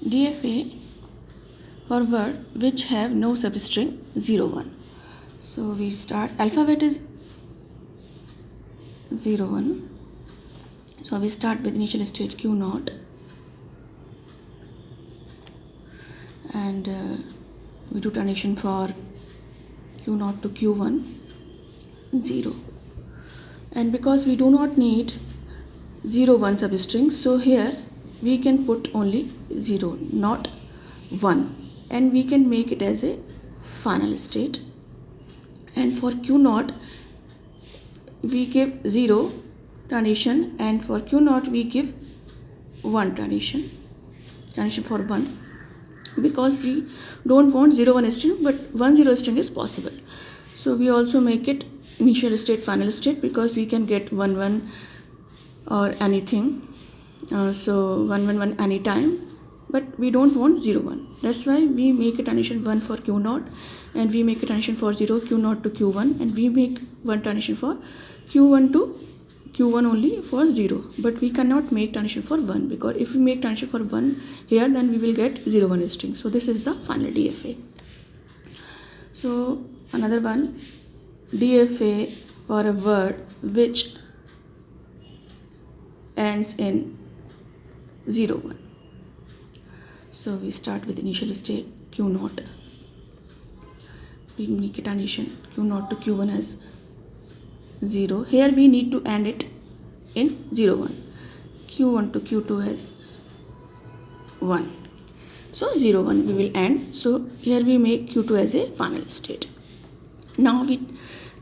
DFA for word which have no substring 0 1. So we start, alphabet is 0 1. So we start with initial state Q0 and we do transition for Q0 to Q1 0, and because we do not need 0 1 substring, so here we can put only 0, not 1, and we can make it as a final state. And for Q0 we give 0 transition, and for Q0 we give 1 transition for 1, because we don't want 0 1 string, but 1 0 string is possible. So we also make it initial state final state, because we can get 1 1 or anything, so 1 1 1 anytime, but we don't want 0 1. That's why we make a transition 1 for Q0, and we make a transition for 0 Q0 to Q1, and we make one transition for Q1 to Q1 only for 0, but we cannot make transition for 1, because if we make transition for 1 here, then we will get 0 1 string. So this is the final DFA. So another one, DFA for a word which ends in 0 1. So we start with initial state Q0, we make a transition Q0 to Q1 as 0. Here we need to end it in 0 1. Q1 to Q2 as 1. So 0 1 we will end. So here we make Q2 as a final state. Now we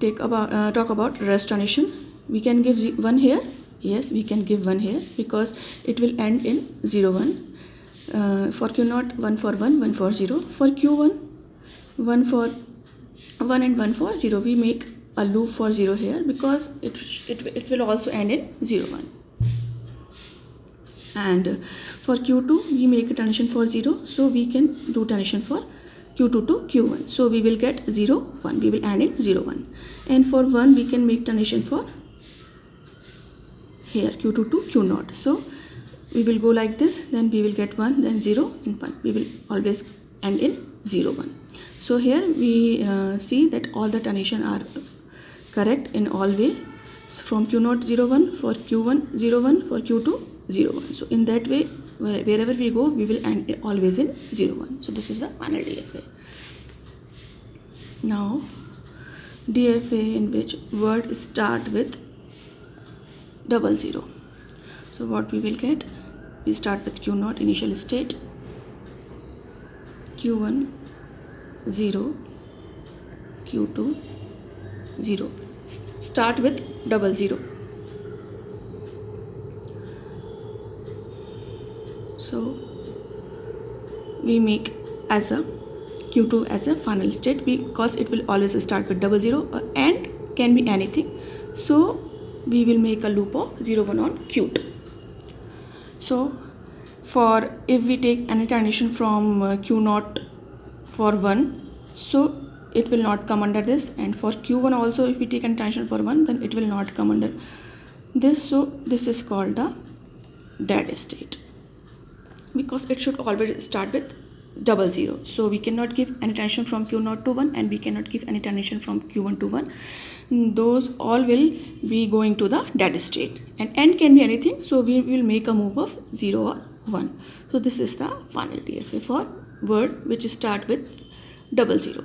talk about rest transition. We can give 1 here. Yes, we can give 1 here, because it will end in 0 1. For Q0, 1 for 1, 1 for 0. For Q1, 1 for 1 and 1 for 0. We make a loop for 0 here, because it will also end in 0 1. And for Q2 we make a transition for 0, so we can do transition for Q2 to Q1. So we will get 0 1, we will end in 0 1. And for 1 we can make transition for here Q2 to Q0. So we will go like this, then we will get 1, then 0 and 1. We will always end in 0 1. So here we see that all the transition are correct in all way. So from Q0 0 1, for Q1 0 1, for Q2 0 1. So in that way, wherever we go, we will end always in 0 1. So this is the final DFA. Now DFA in which word start with 00. So what we will get, we start with Q0 initial state, Q1 0, Q2 0. Start with 00. So we make as a Q2 as a final state, because it will always start with 00 and can be anything. So we will make a loop of 0 1 on Q2. So for if we take any transition from Q0 for 1, so it will not come under this, and for Q1 also if we take any transition for 1, then it will not come under this. So this is called the dead state, because it should always start with 00. So we cannot give any transition from Q0 to 1, and we cannot give any transition from Q1 to 1. Those all will be going to the dead state, and end can be anything. So we will make a move of 0 or 1. So this is the final DFA for word which start with 00.